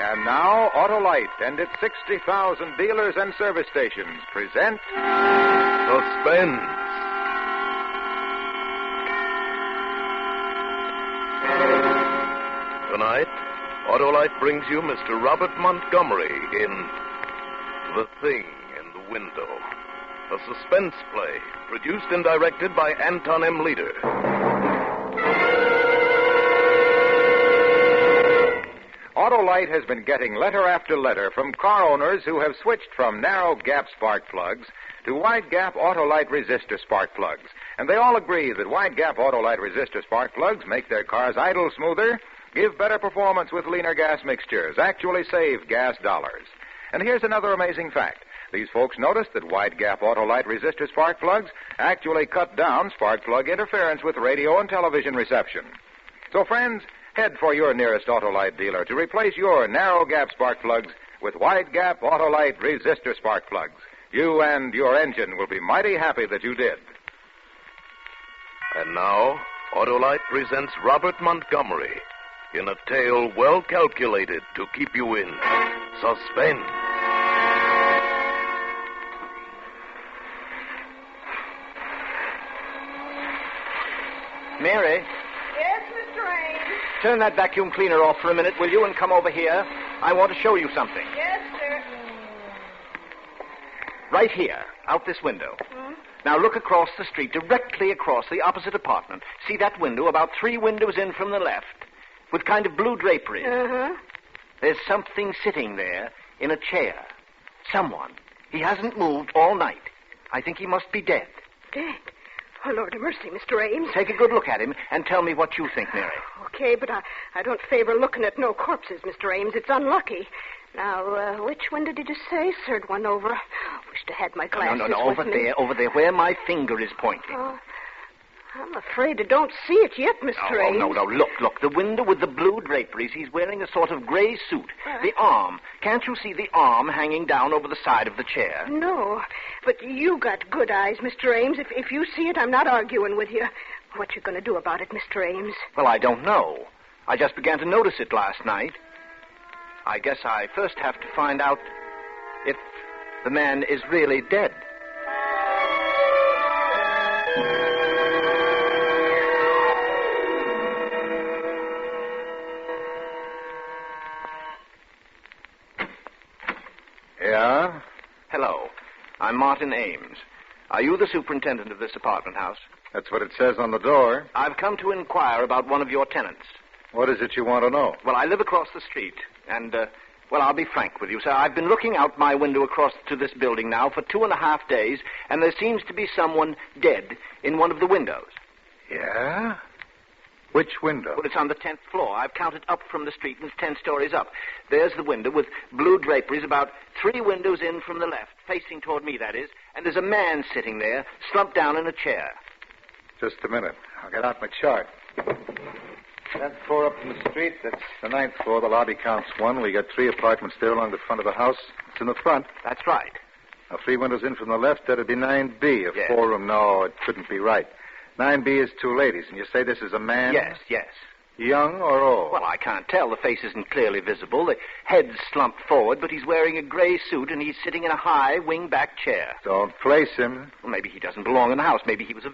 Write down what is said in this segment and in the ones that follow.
And now, Autolite and its 60,000 dealers and service stations present Suspense. Tonight, Autolite brings you Mr. Robert Montgomery in The Thing in the Window, a suspense play produced and directed by Anton M. Leader. Autolite has been getting letter after letter from car owners who have switched from narrow gap spark plugs to wide gap Autolite resistor spark plugs. And they all agree that wide gap Autolite resistor spark plugs make their cars idle smoother, give better performance with leaner gas mixtures, actually save gas dollars. And here's another amazing fact. These folks noticed that wide gap Autolite resistor spark plugs actually cut down spark plug interference with radio and television reception. So, friends, head for your nearest Autolite dealer to replace your narrow gap spark plugs with wide gap Autolite resistor spark plugs. You and your engine will be mighty happy that you did. And now, Autolite presents Robert Montgomery in a tale well calculated to keep you in suspense. Mary? Yes, Mr. Ames? Turn that vacuum cleaner off for a minute, will you, and come over here? I want to show you something. Yes, sir. Right here, out this window. Now look across the street, directly across the opposite apartment. See that window, about 3 windows in from the left, with kind of blue draperies. Uh-huh. There's something sitting there in a chair. Someone. He hasn't moved all night. I think he must be dead. Dead? Oh, Lord of mercy, Mr. Ames. Take a good look at him and tell me what you think, Mary. Okay, but I don't favor looking at no corpses, Mr. Ames. It's unlucky. Now, which window did you say? Third one over. Wish to had my glasses No, with me. over there, where my finger is pointing. Oh, I'm afraid I don't see it yet, Mr. Ames. No, look, the window with the blue draperies. He's wearing a sort of gray suit. The arm. Can't you see the arm hanging down over the side of the chair? No, but you got good eyes, Mr. Ames. If you see it, I'm not arguing with you. What you going to do about it, Mr. Ames? Well, I don't know. I just began to notice it last night. I guess I first have to find out if the man is really dead. Yeah? Hello. I'm Martin Ames. Are you the superintendent of this apartment house? That's what it says on the door. I've come to inquire about one of your tenants. What is it you want to know? Well, I live across the street, and, I'll be frank with you, sir. I've been looking out my window across to this building now for 2.5 days, and there seems to be someone dead in one of the windows. Yeah? Which window? Well, it's on the 10th floor. I've counted up from the street, and it's 10 stories up. There's the window with blue draperies, about 3 windows in from the left, facing toward me, that is, and there's a man sitting there, slumped down in a chair. Just a minute. I'll get out my chart. 10th floor up from the street. That's the 9th floor. The lobby counts 1. We got 3 apartments there along the front of the house. It's in the front. That's right. Now, 3 windows in from the left. That'd be 9B. A Yes. 4-room. No, it couldn't be right. 9B is 2 ladies. And you say this is a man? Yes. Young or old? Well, I can't tell. The face isn't clearly visible. The head's slumped forward, but he's wearing a gray suit, and he's sitting in a high, wing-back chair. Don't place him. Well, maybe he doesn't belong in the house. Maybe he was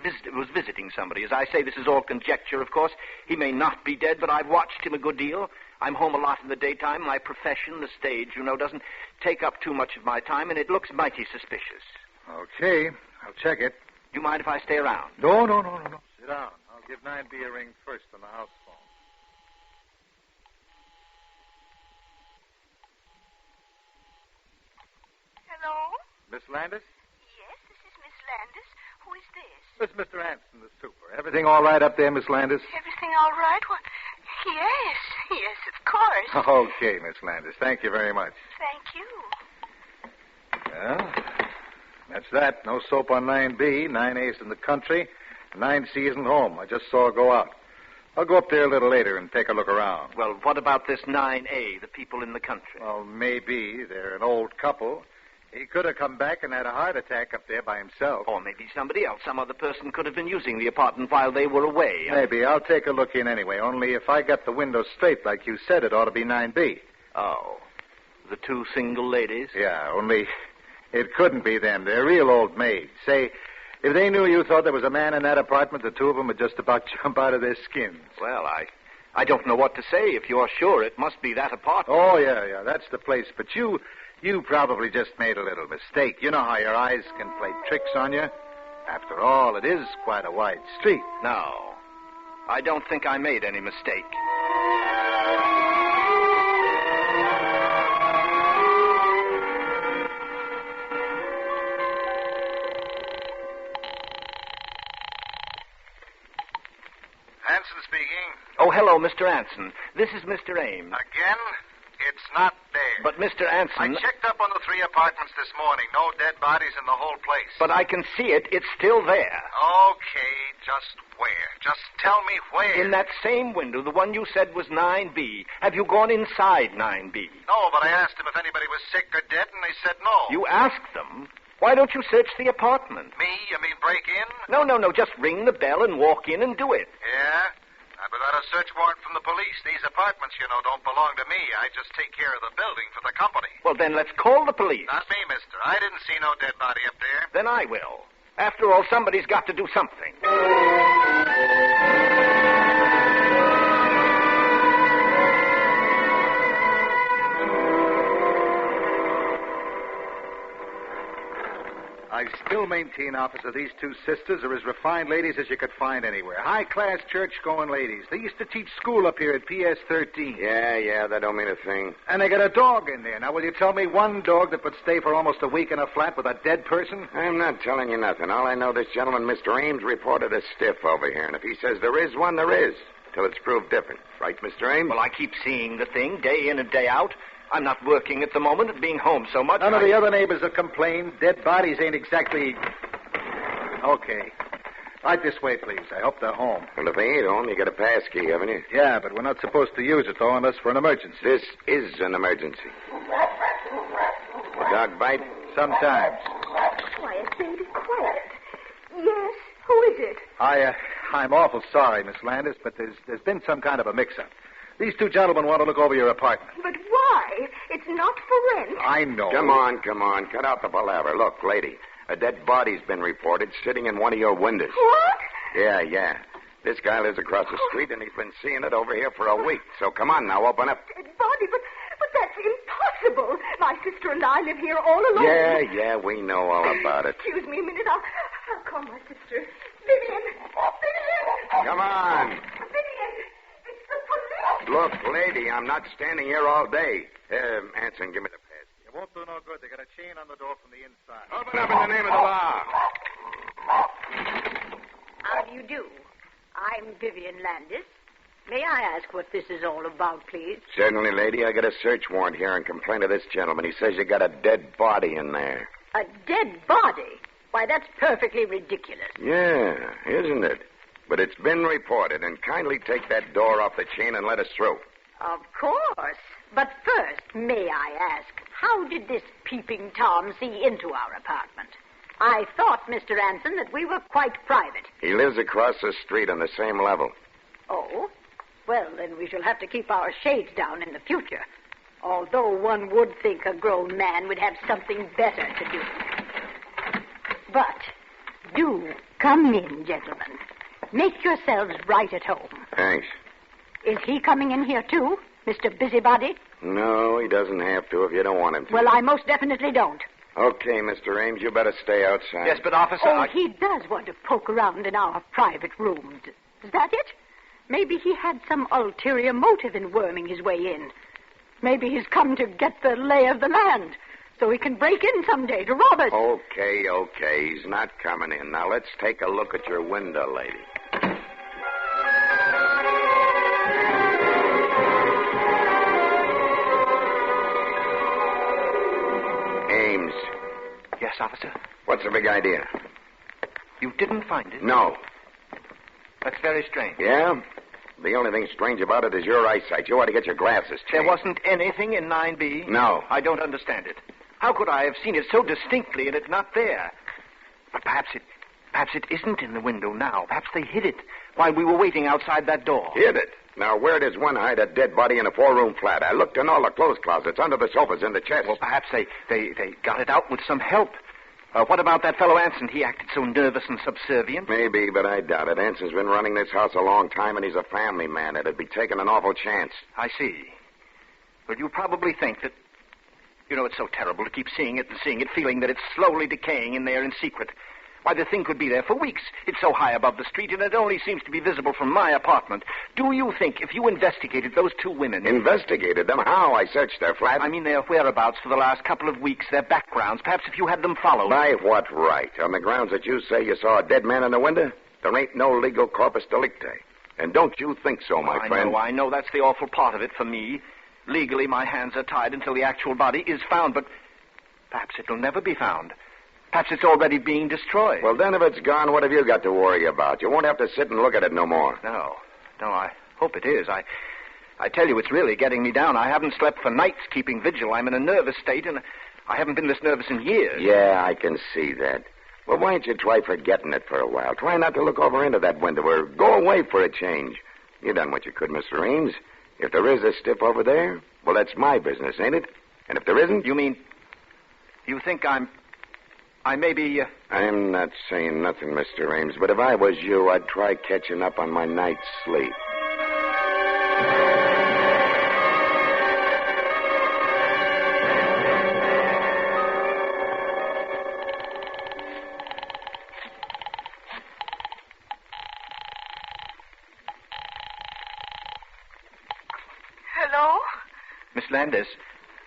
visiting somebody. As I say, this is all conjecture, of course. He may not be dead, but I've watched him a good deal. I'm home a lot in the daytime. My profession, the stage, doesn't take up too much of my time, and it looks mighty suspicious. Okay. I'll check it. Do you mind if I stay around? No. Sit down. I'll give 9B a ring first on the house phone. Hello? Miss Landis? Yes, this is Miss Landis. Who is this? It's Mr. Anson, the super. Everything all right up there, Miss Landis? Everything all right? Well, yes, of course. Okay, Miss Landis. Thank you very much. Thank you. Well, that's that. No soap on 9B. 9A's in the country. 9C isn't home. I just saw her go out. I'll go up there a little later and take a look around. Well, what about this 9A, the people in the country? Well, maybe. They're an old couple. He could have come back and had a heart attack up there by himself. Or maybe somebody else, some other person could have been using the apartment while they were away. Maybe. I'll take a look in anyway. Only if I got the window straight like you said, it ought to be 9B. Oh. The two single ladies? Yeah, only it couldn't be them. They're real old maids. Say, if they knew you thought there was a man in that apartment, the two of them would just about jump out of their skins. Well, I don't know what to say. If you're sure, it must be that apartment. Oh, yeah, that's the place. But you probably just made a little mistake. You know how your eyes can play tricks on you? After all, it is quite a wide street. No, I don't think I made any mistake. Hanson speaking. Oh, hello, Mr. Anson. This is Mr. Ames. Again? It's not there. But, Mr. I Anson... checked up on the 3 apartments this morning. No dead bodies in the whole place. But I can see it. It's still there. Okay, just where? Just tell me where. In that same window, the one you said was 9B. Have you gone inside 9B? No, but I asked them if anybody was sick or dead, and they said no. You asked them? Why don't you search the apartment? Me? You mean break in? No. Just ring the bell and walk in and do it. Yeah? Not without a search warrant from the police. These apartments, don't belong to me. I just take care of the building for the company. Well, then let's call the police. Not me, mister. I didn't see no dead body up there. Then I will. After all, somebody's got to do something. I still maintain, officer, these two sisters are as refined ladies as you could find anywhere. High-class church-going ladies. They used to teach school up here at PS 13. Yeah, that don't mean a thing. And they got a dog in there. Now, will you tell me one dog that would stay for almost a week in a flat with a dead person? I'm not telling you nothing. All I know, this gentleman, Mr. Ames, reported a stiff over here. And if he says there is one, there is. Till it's proved different. Right, Mr. Ames? Well, I keep seeing the thing day in and day out. I'm not working at the moment and being home so much. None of the other neighbors have complained. Dead bodies ain't exactly... Okay. Right this way, please. I hope they're home. Well, if they ain't home, you got a pass key, haven't you? Yeah, but we're not supposed to use it, though, unless for an emergency. This is an emergency. The dog bite? Sometimes. Quiet, baby, quiet. Yes, who is it? I'm awful sorry, Miss Landis, but there's been some kind of a mix-up. These two gentlemen want to look over your apartment. But why? It's not for rent. I know. Come on. Cut out the palaver. Look, lady, a dead body's been reported sitting in one of your windows. What? Yeah. This guy lives across the street, and he's been seeing it over here for a week. So come on now, open up. Dead body, but that's impossible. My sister and I live here all alone. Yeah, we know all about it. Excuse me a minute. I'll call my sister. Vivian! Come on. Vivian! It's the police! Look, lady, I'm not standing here all day. Anson, give me the pass. It won't do no good. They got a chain on the door from the inside. Open up in the name of the law. How do you do? I'm Vivian Landis. May I ask what this is all about, please? Certainly, lady. I got a search warrant here and complaint of this gentleman. He says you got a dead body in there. A dead body? Why, that's perfectly ridiculous. Yeah, isn't it? But it's been reported, and kindly take that door off the chain and let us through. Of course. But first, may I ask, how did this peeping Tom see into our apartment? I thought, Mr. Anson, that we were quite private. He lives across the street on the same level. Oh? Well, then we shall have to keep our shades down in the future. Although one would think a grown man would have something better to do. But do come in, gentlemen. Make yourselves right at home. Thanks. Is he coming in here, too, Mr. Busybody? No, he doesn't have to if you don't want him to. Well, I most definitely don't. Okay, Mr. Ames, you better stay outside. Yes, but, officer... Oh, he does want to poke around in our private rooms. Is that it? Maybe he had some ulterior motive in worming his way in. Maybe he's come to get the lay of the land, so he can break in someday to rob us. Okay. He's not coming in. Now, let's take a look at your window, lady. Ames. Yes, officer? What's the big idea? You didn't find it? No. That's very strange. Yeah? The only thing strange about it is your eyesight. You ought to get your glasses changed. There wasn't anything in 9B? No. I don't understand it. How could I have seen it so distinctly and it not there? But perhaps it isn't in the window now. Perhaps they hid it while we were waiting outside that door. Hid it? Now, where does one hide a dead body in a 4-room flat? I looked in all the clothes closets, under the sofas, in the chest. Well, perhaps they got it out with some help. What about that fellow Anson? He acted so nervous and subservient. Maybe, but I doubt it. Anson's been running this house a long time, and he's a family man. It'd be taking an awful chance. I see. Well, you probably think that... You know, it's so terrible to keep seeing it and seeing it, feeling that it's slowly decaying in there in secret. Why, the thing could be there for weeks. It's so high above the street, and it only seems to be visible from my apartment. Do you think if you investigated those 2 women... Investigated them? How? I searched their flat. I mean their whereabouts for the last couple of weeks, their backgrounds. Perhaps if you had them followed... By what right? On the grounds that you say you saw a dead man in the window? There ain't no legal corpus delicti. And don't you think so, my friend? I know. That's the awful part of it for me. Legally, my hands are tied until the actual body is found, but perhaps it'll never be found. Perhaps it's already being destroyed. Well, then if it's gone, what have you got to worry about? You won't have to sit and look at it no more. No, I hope it is. I tell you, it's really getting me down. I haven't slept for nights keeping vigil. I'm in a nervous state, and I haven't been this nervous in years. Yeah, I can see that. Well, why don't you try forgetting it for a while? Try not to look over into that window or go away for a change. You done what you could, Mr. Ames. If there is a stiff over there, well, that's my business, ain't it? And if there isn't... You mean... You think I may be... I'm not saying nothing, Mr. Ames, but if I was you, I'd try catching up on my night's sleep. Hello? Miss Landis,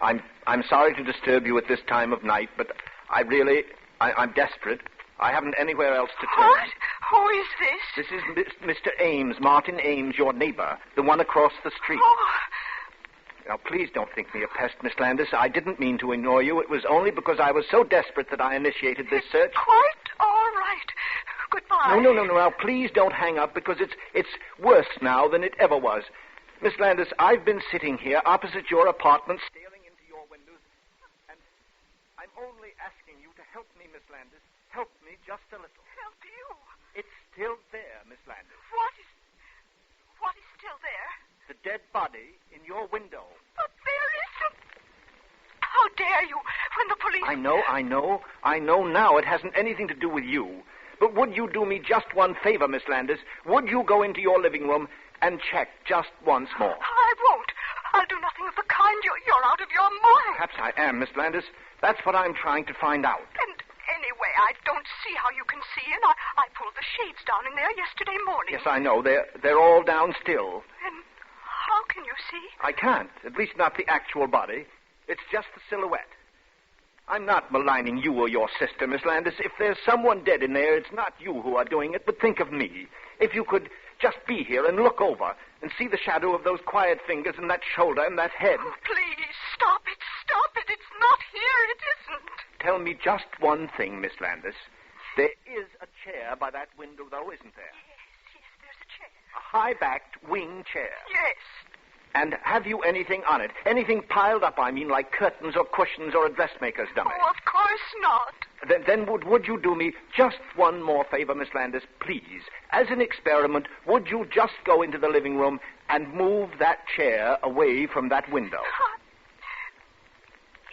I'm sorry to disturb you at this time of night, but I'm desperate. I haven't anywhere else to turn. What? Who is this? This is Mr. Ames, Martin Ames, your neighbor, the one across the street. Oh, Now, please don't think me a pest, Miss Landis. I didn't mean to annoy you. It was only because I was so desperate that I initiated this search. quite all right. Goodbye. No. Now, please don't hang up, because it's worse now than it ever was. Miss Landis, I've been sitting here opposite your apartment, staring into your windows, and I'm only asking you to help me, Miss Landis. Help me just a little. Help you? It's still there, Miss Landis. What is still there? The dead body in your window. But there isn't. How dare you? When the police... I know now. It hasn't anything to do with you. But would you do me just one favor, Miss Landis? Would you go into your living room and check just once more? I won't. I'll do nothing of the kind. You're out of your mind. Perhaps I am, Miss Landis. That's what I'm trying to find out. And anyway, I don't see how you can see in. I pulled the shades down in there yesterday morning. Yes, I know. They're all down still. And how can you see? I can't. At least not the actual body. It's just the silhouette. I'm not maligning you or your sister, Miss Landis. If there's someone dead in there, it's not you who are doing it, but think of me. If you could just be here and look over and see the shadow of those quiet fingers and that shoulder and that head. Oh, please, stop it. Stop it. It's not here. It isn't. Tell me just one thing, Miss Landis. There is a chair by that window, though, isn't there? Yes, there's a chair. A high-backed wing chair. Yes. And have you anything on it? Anything piled up, I mean, like curtains or cushions or a dressmaker's dummy? Oh, of course not. Then would you do me just one more favor, Miss Landis, please? As an experiment, would you just go into the living room and move that chair away from that window?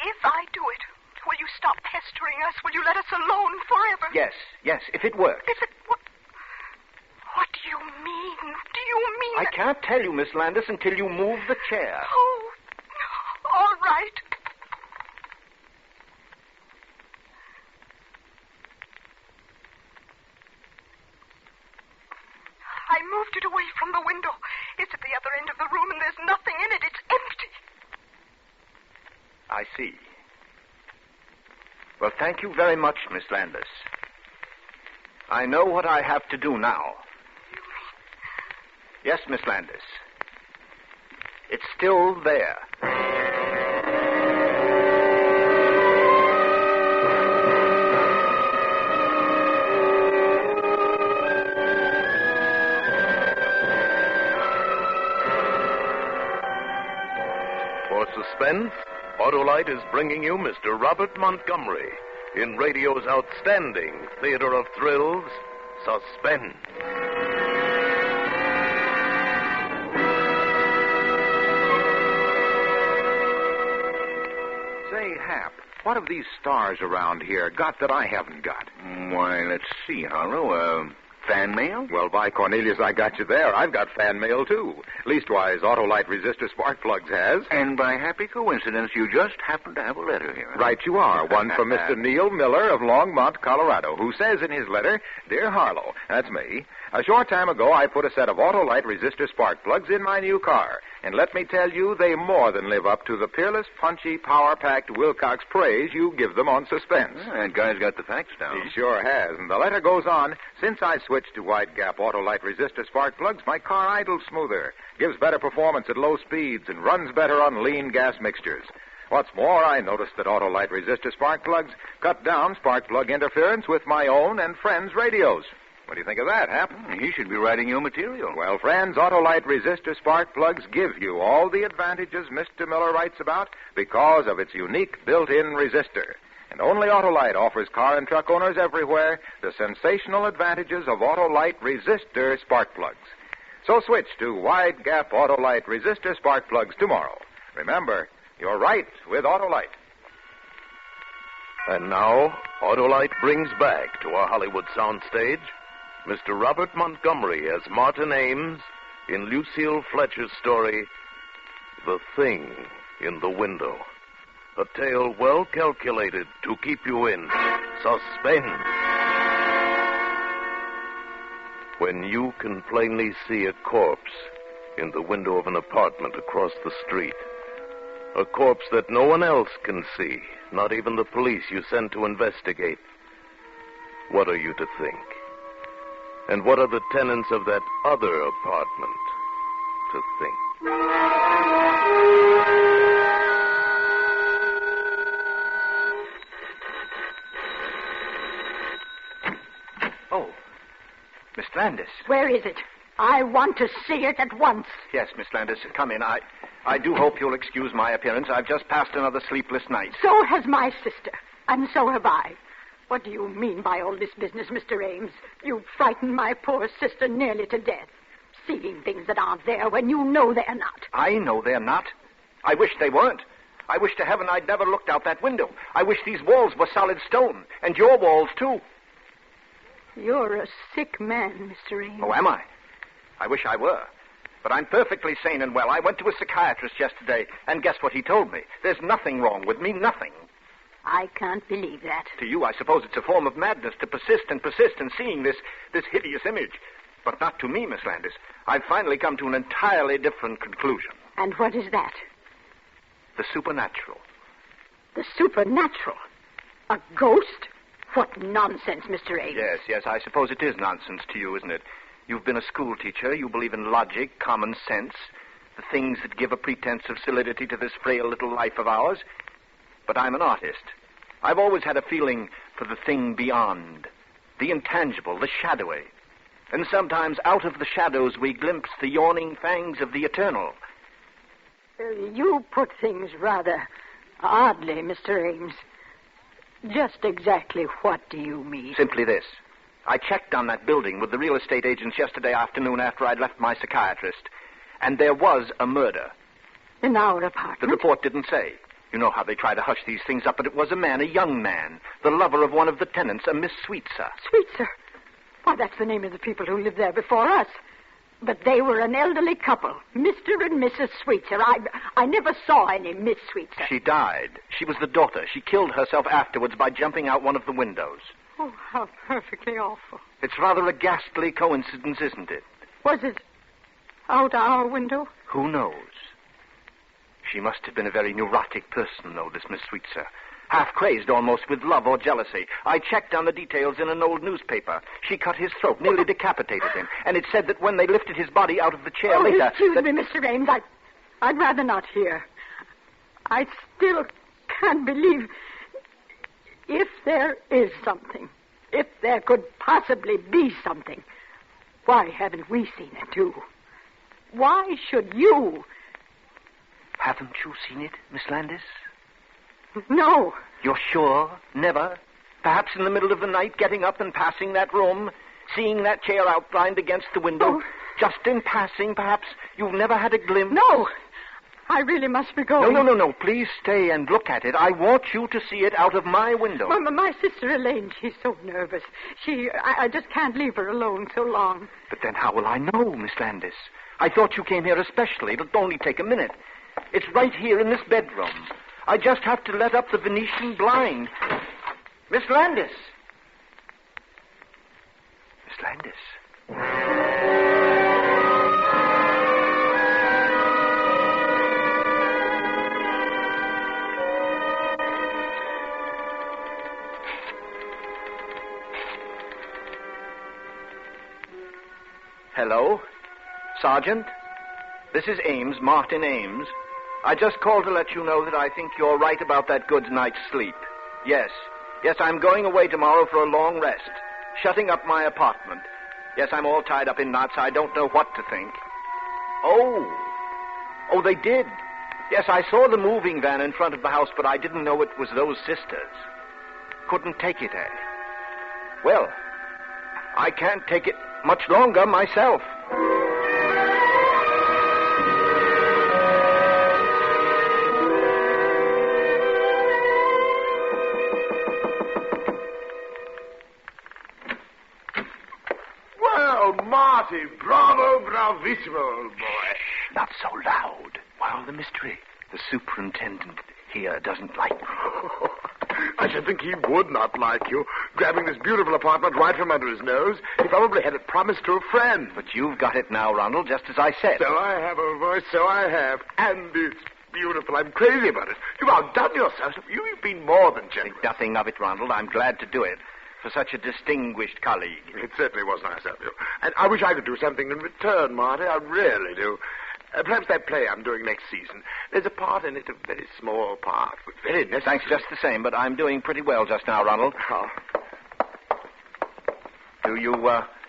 If I do it, will you stop pestering us? Will you let us alone forever? Yes, if it works. If it... What do you mean? Do you mean... I can't tell you, Miss Landis, until you move the chair. Oh, all right. I moved it away from the window. It's at the other end of the room, and there's nothing in it. It's empty. I see. Well, thank you very much, Miss Landis. I know what I have to do now. Yes, Miss Landis. It's still there. For Suspense, Autolite is bringing you Mr. Robert Montgomery in radio's outstanding theater of thrills, Suspense. What have these stars around here got that I haven't got? Why, let's see, Harlow. Fan mail? Well, by Cornelius, I got you there. I've got fan mail, too. Leastwise, Autolite resistor spark plugs has. And by happy coincidence, you just happen to have a letter here. Right you are. One from Mr. Neil Miller of Longmont, Colorado, who says in his letter, Dear Harlow, that's me, a short time ago I put a set of Autolite resistor spark plugs in my new car. And let me tell you, they more than live up to the peerless, punchy, power-packed Wilcox praise you give them on Suspense. That guy's got the facts down. He sure has. And the letter goes on, since I switched to wide-gap Autolite resistor spark plugs, my car idles smoother, gives better performance at low speeds, and runs better on lean gas mixtures. What's more, I noticed that Autolite resistor spark plugs cut down spark plug interference with my own and friends' radios. What do you think of that, Hap? He should be writing your material. Well, friends, Autolite resistor spark plugs give you all the advantages Mr. Miller writes about because of its unique built-in resistor. And only Autolite offers car and truck owners everywhere the sensational advantages of Autolite resistor spark plugs. So switch to wide-gap Autolite resistor spark plugs tomorrow. Remember, you're right with Autolite. And now, Autolite brings back to our Hollywood soundstage Mr. Robert Montgomery as Martin Ames in Lucille Fletcher's story, The Thing in the Window. A tale well calculated to keep you in suspense. When you can plainly see a corpse in the window of an apartment across the street, a corpse that no one else can see, not even the police you send to investigate, what are you to think? And what are the tenants of that other apartment to think? Oh, Miss Landis. Where is it? I want to see it at once. Yes, Miss Landis, come in. I do hope you'll excuse my appearance. I've just passed another sleepless night. So has my sister, and so have I. What do you mean by all this business, Mr. Ames? You frightened my poor sister nearly to death. Seeing things that aren't there when you know they're not. I know they're not. I wish they weren't. I wish to heaven I'd never looked out that window. I wish these walls were solid stone, and your walls, too. You're a sick man, Mr. Ames. Oh, am I? I wish I were. But I'm perfectly sane and well. I went to a psychiatrist yesterday, and guess what he told me? There's nothing wrong with me, nothing. I can't believe that. To you, I suppose it's a form of madness to persist in seeing this hideous image. But not to me, Miss Landis. I've finally come to an entirely different conclusion. And what is that? The supernatural. The supernatural? A ghost? What nonsense, Mr. Ames. Yes, I suppose it is nonsense to you, isn't it? You've been a school teacher. You believe in logic, common sense, the things that give a pretense of solidity to this frail little life of ours. But I'm an artist. I've always had a feeling for the thing beyond, the intangible, the shadowy. And sometimes out of the shadows we glimpse the yawning fangs of the eternal. You put things rather oddly, Mr. Ames. Just exactly what do you mean? Simply this. I checked on that building with the real estate agents yesterday afternoon after I'd left my psychiatrist, and there was a murder. In our apartment? The report didn't say. You know how they try to hush these things up, but it was a man, a young man, the lover of one of the tenants, a Miss Sweetser. Sweetser? Why, that's the name of the people who lived there before us. But they were an elderly couple, Mr. and Mrs. Sweetser. I never saw any Miss Sweetser. She died. She was the daughter. She killed herself afterwards by jumping out one of the windows. Oh, how perfectly awful. It's rather a ghastly coincidence, isn't it? Was it out our window? Who knows? She must have been a very neurotic person, though, this Miss Sweetser. Half crazed almost with love or jealousy. I checked on the details in an old newspaper. She cut his throat, nearly decapitated him. And it said that when they lifted his body out of the chair later... Excuse me, Mr. Ames. I'd rather not hear. I still can't believe... If there is something, if there could possibly be something, why haven't we seen it, too? Why should you... Haven't you seen it, Miss Landis? No. You're sure? Never? Perhaps in the middle of the night, getting up and passing that room, seeing that chair outlined against the window? Oh. Just in passing, perhaps? You've never had a glimpse? No. I really must be going. No. Please stay and look at it. I want you to see it out of my window. My sister Elaine, she's so nervous. I just can't leave her alone so long. But then how will I know, Miss Landis? I thought you came here especially. It'll only take a minute. It's right here in this bedroom. I just have to let up the Venetian blind. Miss Landis. Miss Landis. Hello? Sergeant? This is Ames, Martin Ames. I just called to let you know that I think you're right about that good night's sleep. Yes, I'm going away tomorrow for a long rest. Shutting up my apartment. Yes, I'm all tied up in knots. I don't know what to think. Oh, they did. Yes, I saw the moving van in front of the house, but I didn't know it was those sisters. Couldn't take it, eh? Well, I can't take it much longer myself. Well, Marty, bravissimo, old boy. Not so loud. Well, the mystery. The superintendent here doesn't like me. I should think he would not like you. Grabbing this beautiful apartment right from under his nose, he probably had it promised to a friend. But you've got it now, Ronald, just as I said. So I have, old boy, so I have. And it's beautiful. I'm crazy about it. You've outdone yourself. You've been more than generous. Think nothing of it, Ronald. I'm glad to do it. For such a distinguished colleague. It certainly was nice of you. And I wish I could do something in return, Marty. I really do. Perhaps that play I'm doing next season. There's a part in it, a very small part, but very necessary. Thanks just the same, but I'm doing pretty well just now, Ronald. Oh. Do you,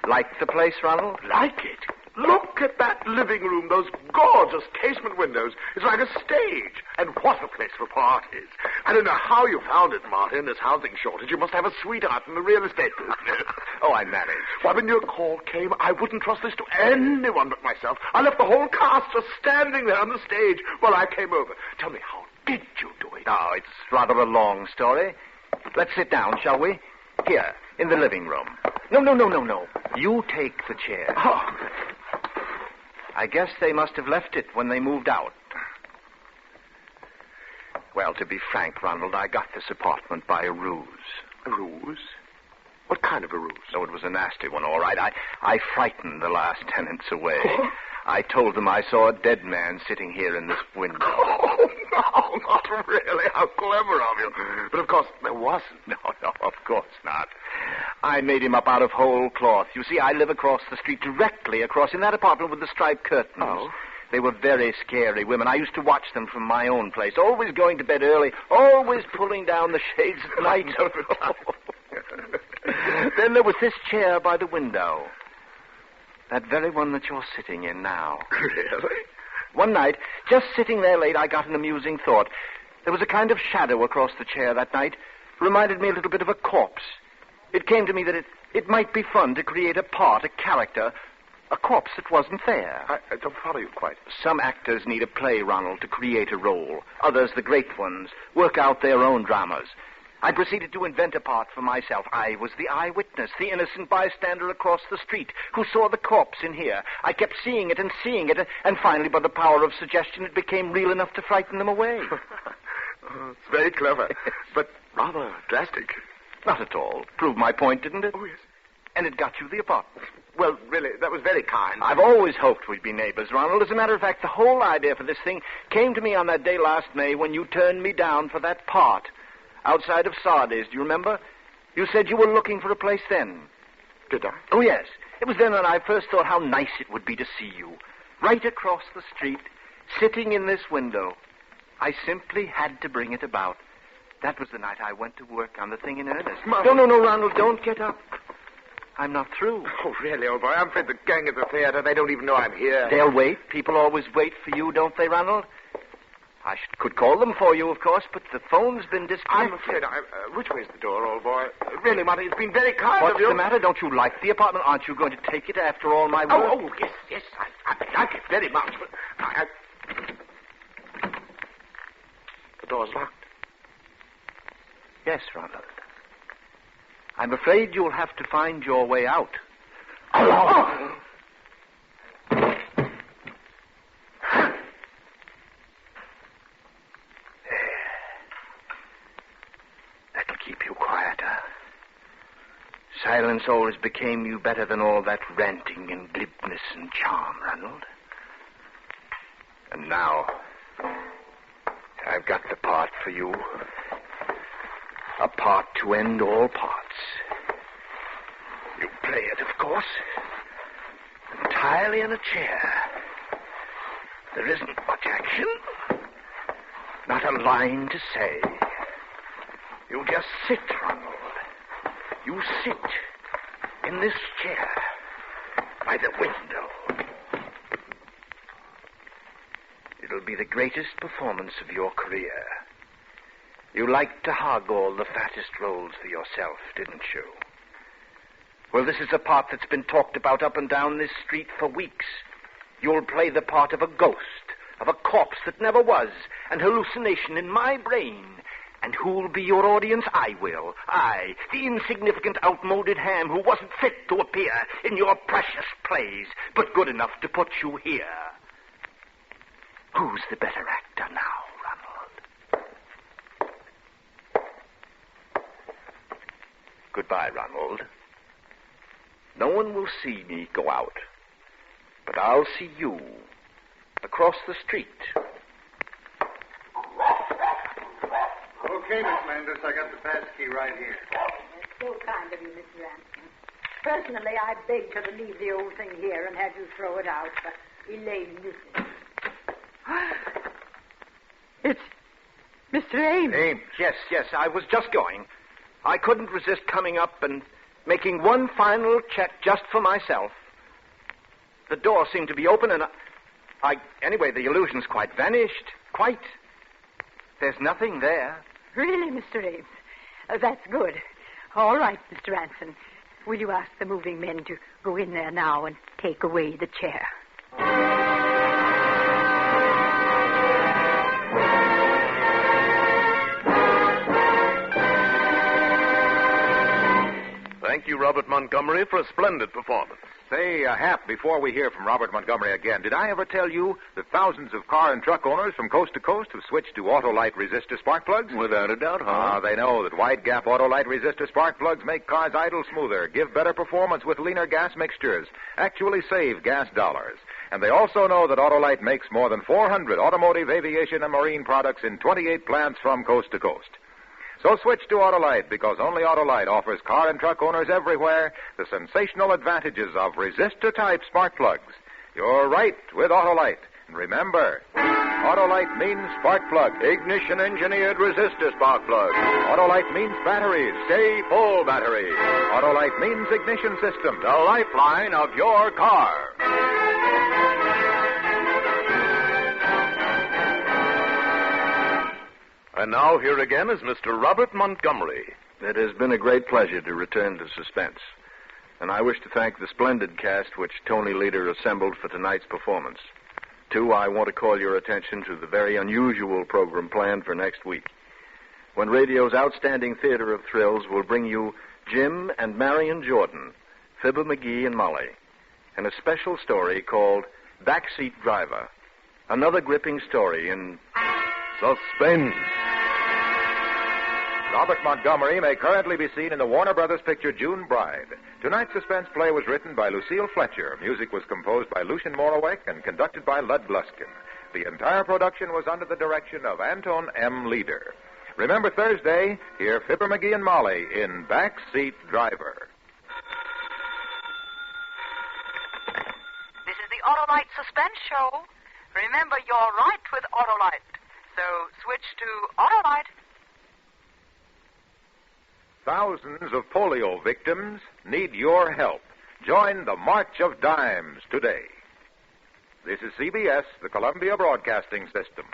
like the place, Ronald? Like it? Look at that living room, those gorgeous casement windows. It's like a stage. And what a place for parties. I don't know how you found it, Martin, this housing shortage. You must have a sweetheart in the real estate business. Oh, I managed. Why, when your call came, I wouldn't trust this to anyone but myself. I left the whole cast just standing there on the stage while I came over. Tell me, how did you do it? Oh, it's rather a long story. Let's sit down, shall we? Here, in the living room. No. You take the chair. Oh. I guess they must have left it when they moved out. Well, to be frank, Ronald, I got this apartment by a ruse. A ruse? What kind of a ruse? Oh, it was a nasty one, all right. I frightened the last tenants away. I told them I saw a dead man sitting here in this window. Oh, no, not really. How clever of you. But, of course, there wasn't. No, of course not. I made him up out of whole cloth. You see, I live across the street, directly across, in that apartment with the striped curtains. Oh? They were very scary women. I used to watch them from my own place, always going to bed early, always pulling down the shades at night. Then there was this chair by the window. That very one that you're sitting in now. Really? One night, just sitting there late, I got an amusing thought. There was a kind of shadow across the chair that night. Reminded me a little bit of a corpse. It came to me that it might be fun to create a part, a character, a corpse that wasn't there. I don't follow you quite. Some actors need a play, Ronald, to create a role. Others, the great ones, work out their own dramas. I proceeded to invent a part for myself. I was the eyewitness, the innocent bystander across the street who saw the corpse in here. I kept seeing it, and finally, by the power of suggestion, it became real enough to frighten them away. Oh, it's very clever, but rather drastic. Not at all. Proved my point, didn't it? Oh, yes. And it got you the apartment. Well, really, that was very kind. I've always hoped we'd be neighbors, Ronald. As a matter of fact, the whole idea for this thing came to me on that day last May when you turned me down for that part. Outside of Sardis, do you remember? You said you were looking for a place then. Did I? Oh, yes. It was then that I first thought how nice it would be to see you. Right across the street, sitting in this window. I simply had to bring it about. That was the night I went to work on the thing in earnest. Mother. No, Ronald, don't get up. I'm not through. Oh, really, old boy? I'm afraid the gang at the theater, they don't even know I'm here. They'll wait. People always wait for you, don't they, Ronald? I could call them for you, of course, but the phone's been disconnected. I'm afraid which way's the door, old boy? Really, Marty, it's been very kind What's of you. the matter? Don't you like the apartment? Aren't you going to take it after all my work? Oh, yes, I like it very much, but The door's locked. Yes, Ronald. I'm afraid you'll have to find your way out. Oh! That'll keep you quieter. Silence always became you better than all that ranting and glibness and charm, Ronald. And now, I've got the part for you. A part to end all parts. You play it, of course. Entirely in a chair. There isn't much action. Not a line to say. You just sit, Ronald. You sit in this chair by the window. It'll be the greatest performance of your career. You liked to hog all the fattest roles for yourself, didn't you? Well, this is a part that's been talked about up and down this street for weeks. You'll play the part of a ghost, of a corpse that never was, an hallucination in my brain. And who'll be your audience? I will. I, the insignificant, outmoded ham who wasn't fit to appear in your precious plays, but good enough to put you here. Who's the better actor now, Ronald? Goodbye, Ronald. No one will see me go out, but I'll see you across the street. Okay, Miss Landis, I got the pass key right here. That's so kind of you, Mr. Ransom. Personally, I begged her to leave the old thing here and had you throw it out, but Elaine missed it. It's Mr. Ames. Ames? Yes, I was just going. I couldn't resist coming up and making one final check just for myself. The door seemed to be open, and anyway, the illusion's quite vanished. Quite. There's nothing there. Really, Mr. Ames? That's good. All right, Mr. Ransom. Will you ask the moving men to go in there now and take away the chair? Thank you, Robert Montgomery, for a splendid performance. Say, Hap, before we hear from Robert Montgomery again, did I ever tell you that thousands of car and truck owners from coast to coast have switched to Autolite resistor spark plugs? Without a doubt, huh? They know that wide-gap Autolite resistor spark plugs make cars idle smoother, give better performance with leaner gas mixtures, actually save gas dollars. And they also know that Autolite makes more than 400 automotive, aviation, and marine products in 28 plants from coast to coast. So switch to Autolite, because only Autolite offers car and truck owners everywhere the sensational advantages of resistor-type spark plugs. You're right with Autolite. And remember, Autolite means spark plug. Ignition-engineered resistor spark plug. Autolite means batteries. Stay full battery. Autolite means ignition system. The lifeline of your car. And now, here again is Mr. Robert Montgomery. It has been a great pleasure to return to Suspense. And I wish to thank the splendid cast which Tony Leader assembled for tonight's performance. Too, I want to call your attention to the very unusual program planned for next week, when radio's outstanding theater of thrills will bring you Jim and Marion Jordan, Fibber McGee and Molly, and a special story called Backseat Driver, another gripping story in Suspense. Robert Montgomery may currently be seen in the Warner Brothers picture June Bride. Tonight's suspense play was written by Lucille Fletcher. Music was composed by Lucien Moraweck and conducted by Lud Gluskin. The entire production was under the direction of Anton M. Leader. Remember Thursday, hear Fibber McGee and Molly in Backseat Driver. This is the Autolite Suspense Show. Remember, you're right with Autolite. So switch to Autolite. Thousands of polio victims need your help. Join the March of Dimes today. This is CBS, the Columbia Broadcasting System.